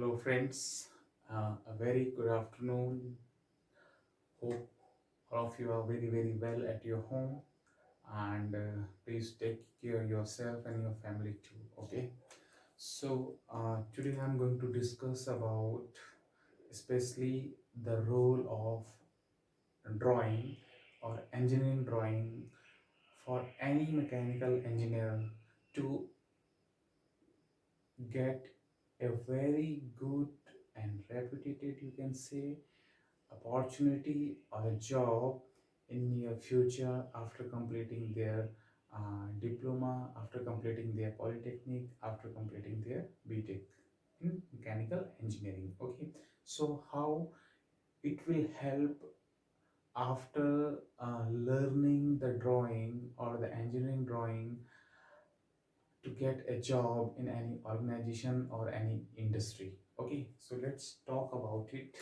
Hello, friends. A very good afternoon. Hope all of you are very, very well at your home, and please take care of yourself and your family too. Okay. Today I'm going to discuss about especially the role of drawing or engineering drawing for any mechanical engineer to get a very good and reputed, you can say, opportunity or a job in near future after completing their diploma, after completing their polytechnic, after completing their btech in mechanical engineering. Okay, so how it will help after learning the drawing or the engineering drawing to get a job in any organization or any industry. Okay, so let's talk about it.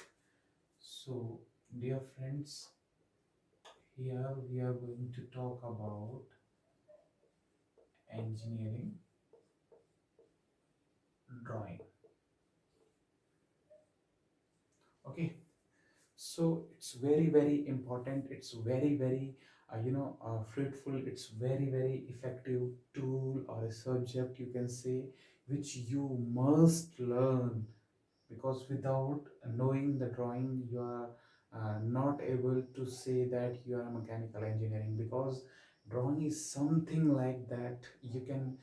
So, dear friends, here we are going to talk about engineering drawing. Okay, so it's very, very important. It's very, very, fruitful. It's very, very effective tool or a subject, you can say, which you must learn, because without knowing the drawing you are not able to say that you are a mechanical engineering, because drawing is something like that. You can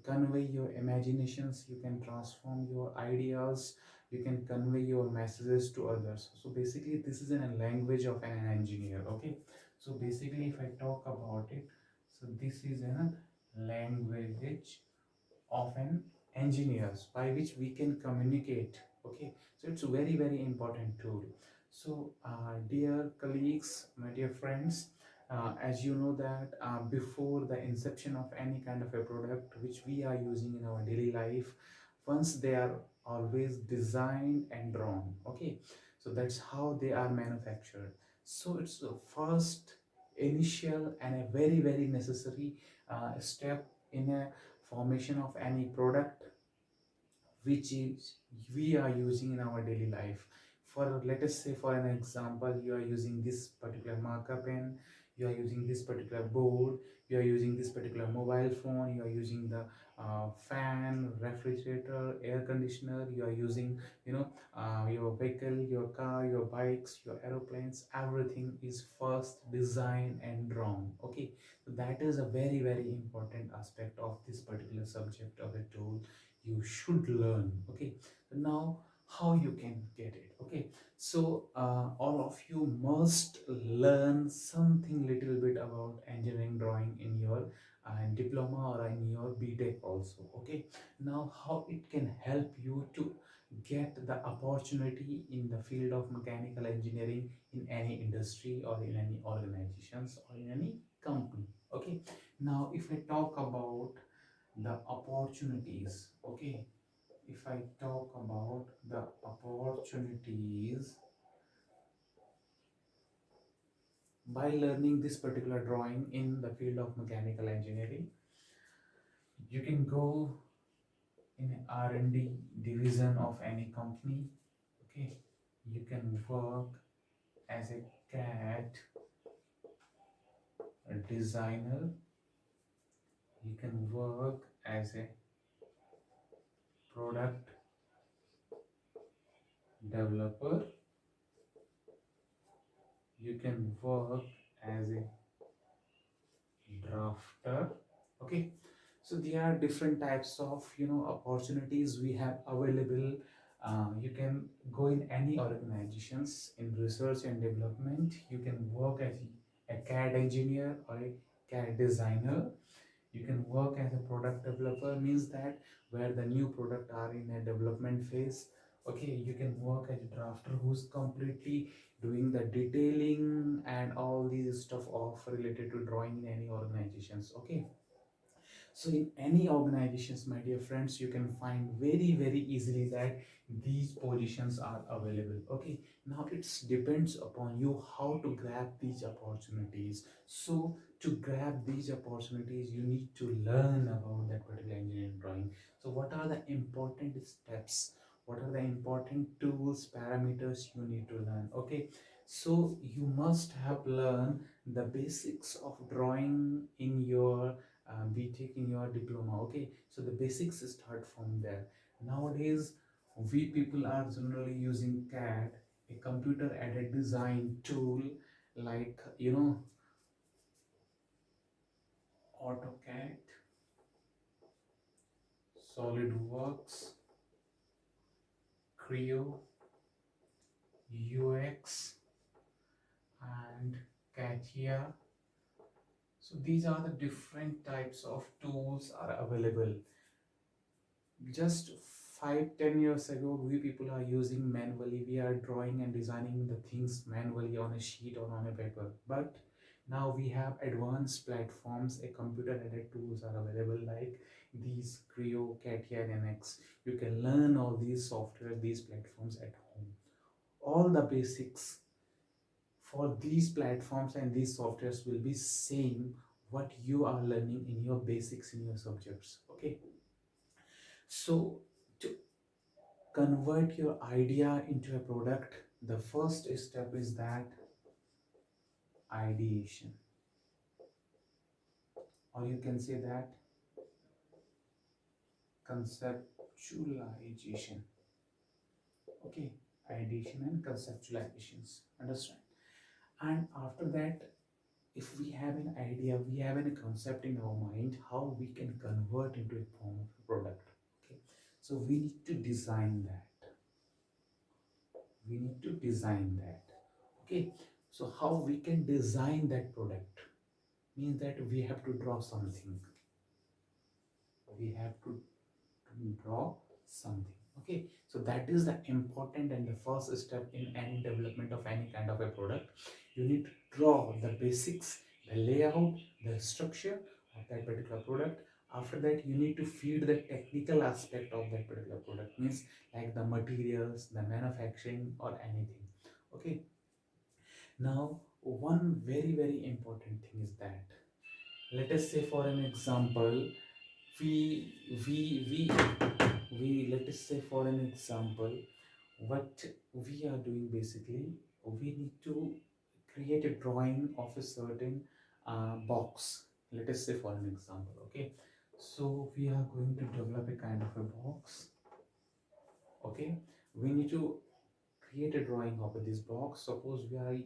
convey your imaginations, you can transform your ideas, you can convey your messages to others. So basically this is in a language of an engineer. Okay, so basically if I talk about it, so this is a language of an engineers by which we can communicate. Okay, so it's a very, very important tool. So dear colleagues, my dear friends, as you know that before the inception of any kind of a product which we are using in our daily life, once they are always designed and drawn. Okay, so that's how they are manufactured. So it's the first initial and a very, very necessary step in a formation of any product which is we are using in our daily life. For, let us say, for an example, you are using this particular marker pen, you are using this particular board, you are using this particular mobile phone, you are using the fan, refrigerator, air conditioner, you are using, your vehicle, your car, your bikes, your aeroplanes. Everything is first designed and drawn. Okay, so that is a very, very important aspect of this particular subject of a tool you should learn. Okay, so now how you can get it. Okay, so all of you must learn something little bit about engineering drawing in your diploma or in your btech also. Okay, now how it can help you to get the opportunity in the field of mechanical engineering in any industry or in any organizations or in any company. Okay, now if I talk about the opportunities. Okay, if I talk about the opportunities by learning this particular drawing in the field of mechanical engineering, you can go in an R&D division of any company. Okay, you can work as a CAD designer, you can work as a product developer, you can work as a drafter. Okay, so there are different types of opportunities we have available. You can go in any organizations in research and development. You can work as a CAD engineer or a CAD designer. You can work as a product developer, means that where the new product are in a development phase. Okay, you can work as a drafter who's completely doing the detailing and all these stuff of related to drawing in any organizations. Okay, so in any organizations, my dear friends, you can find very, very easily that these positions are available. Okay, now it's depends upon you how to grab these opportunities. So to grab these opportunities, you need to learn about that particular engineering drawing. So what are the important steps? what are the important tools, parameters you need to learn. Okay, so you must have learned the basics of drawing in your BTech, in your diploma. Okay, so the basics start from there. Nowadays we people are generally using CAD, a computer aided design tool, like AutoCAD, SolidWorks, Creo, UX, and CATIA. So these are the different types of tools are available. Just 5-10 years ago, we people are using manually. We are drawing and designing the things manually on a sheet or on a paper. But now we have advanced platforms. A computer aided tools are available like these Creo, CATIA, and NX. You can learn all these software, these platforms at home. All the basics for these platforms and these softwares will be same what you are learning in your basics in your subjects. Okay, so to convert your idea into a product, the first step is that ideation, or you can say that conceptualization. Okay, ideation and conceptualizations, understand? And after that, if we have an idea, we have a concept in our mind, how we can convert into a form of a product. Okay, so we need to design that. We need to design that. Okay, so how we can design that product means that we have to draw something. We have to draw something. Okay, so that is the important and the first step in any development of any kind of a product. You need to draw the basics, the layout, the structure of that particular product. After that, you need to feed the technical aspect of that particular product, means like the materials, the manufacturing, or anything. Okay, now one very important thing is that, let us say for an example, we we we let us say for an example, what we are doing basically, we need to create a drawing of a certain box. Let us say for an example. Okay, so we are going to develop a kind of a box. Okay, we need to create a drawing of this box. Suppose we are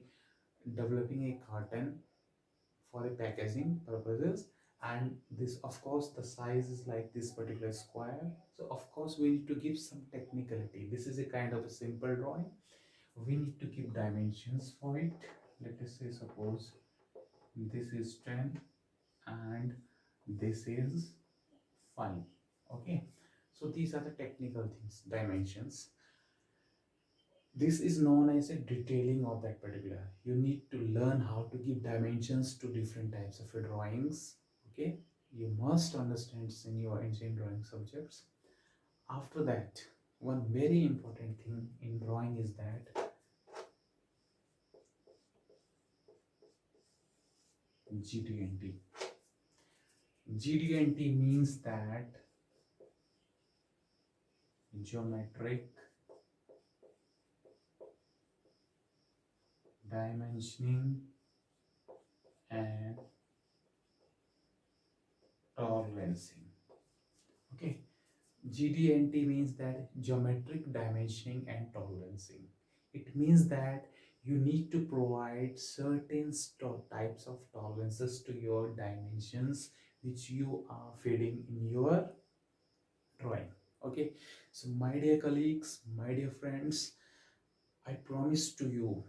developing a carton for a packaging purposes, and this, of course, the size is like this particular square. So of course we need to give some technicality. This is a kind of a simple drawing. We need to give dimensions for it. Let us say, suppose this is 10 and this is 5. Okay, so these are the technical things, dimensions. This is known as a detailing of that particular. You need to learn how to give dimensions to different types of drawings. Okay, you must understand in your engineering drawing subjects. After that, one very important thing in drawing is that GD&T. GD&T means that geometric dimensioning and tolerancing. Okay, GD&T means that geometric dimensioning and tolerancing. It means that you need to provide certain types of tolerances to your dimensions which you are feeding in your drawing. Okay, so my dear colleagues, my dear friends, I promise to you,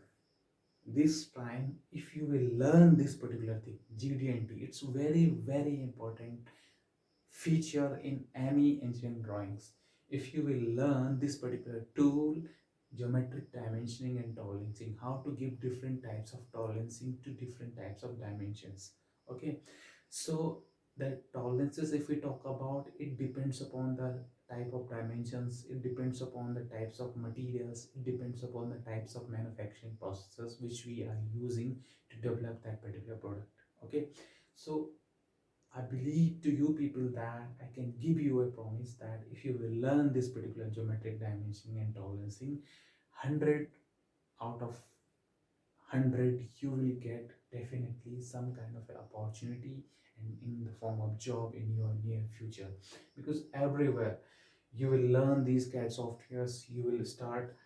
this time if you will learn this particular thing, GD&T, it's very important feature in any engineering drawings. If you will learn this particular tool, geometric dimensioning and tolerancing, how to give different types of tolerancing to different types of dimensions. Okay, so the tolerances, if we talk about, it depends upon the type of dimensions, it depends upon the types of materials, it depends upon the types of manufacturing processes which we are using to develop that particular product. Okay, so I believe to you people that I can give you a promise that if you will learn this particular geometric dimensioning and tolerancing, 100 out of 100 you will get definitely some kind of an opportunity and in the form of job in your near future, because everywhere you will learn these CAD softwares, you will start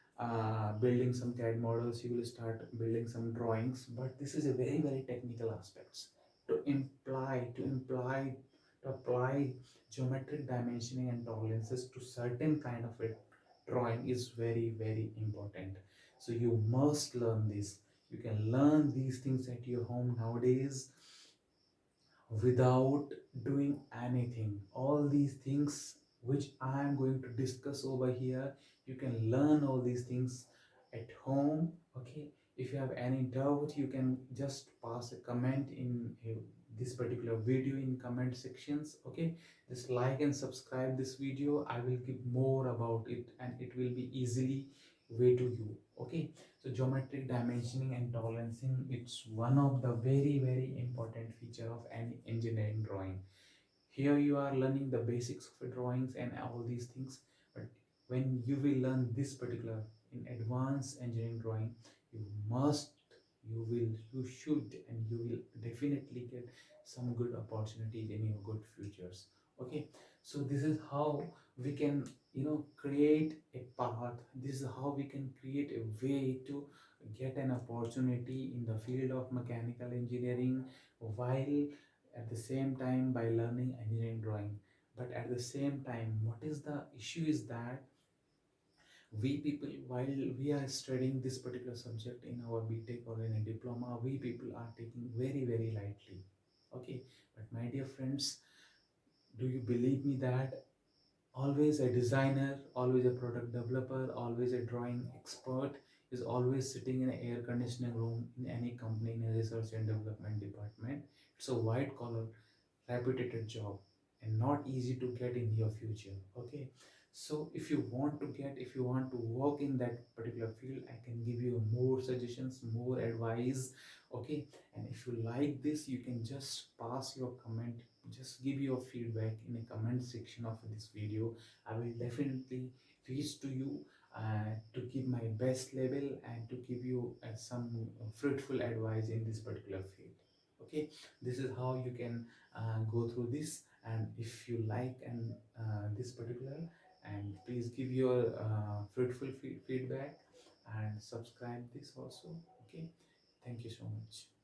building some CAD models, you will start building some drawings, but this is a very very technical aspects. To apply geometric dimensioning and tolerances to certain kind of a drawing is very very important. So you must learn this. You can learn these things at your home nowadays without doing anything. All these things which I am going to discuss over here, you can learn all these things at home. Okay, if you have any doubt, you can just pass a comment in this particular video in comment sections. Okay, just like and subscribe this video. I will give more about it and it will be easily way to you. Okay, so geometric dimensioning and tolerancing, it's one of the very very important feature of any engineering drawing. Here you are learning the basics of drawings and all these things, but when you will learn this particular in advanced engineering drawing, you must, you should, and you will definitely get some good opportunities in your good futures. Okay, so this is how we can, create a path. This is how we can create a way to get an opportunity in the field of mechanical engineering, while at the same time by learning engineering drawing. But at the same time, what is the issue is that we people, while we are studying this particular subject in our BTech or in a diploma, we people are taking very very lightly. Okay, but my dear friends, do you believe me that always a designer, always a product developer, always a drawing expert is always sitting in an air conditioning room in any company in a research and development department? It's a white collar reputed job and not easy to get in your future. Okay, so if you want to get, if you want to work in that particular field, I can give you more suggestions, more advice. Okay, and if you like this, you can just pass your comment, just give your feedback in the comment section of this video. I will definitely reach to you to give my best level and to give you some fruitful advice in this particular field. Okay, this is how you can go through this. And if you like and this particular, and please give your fruitful feedback and subscribe this also. Okay, thank you so much.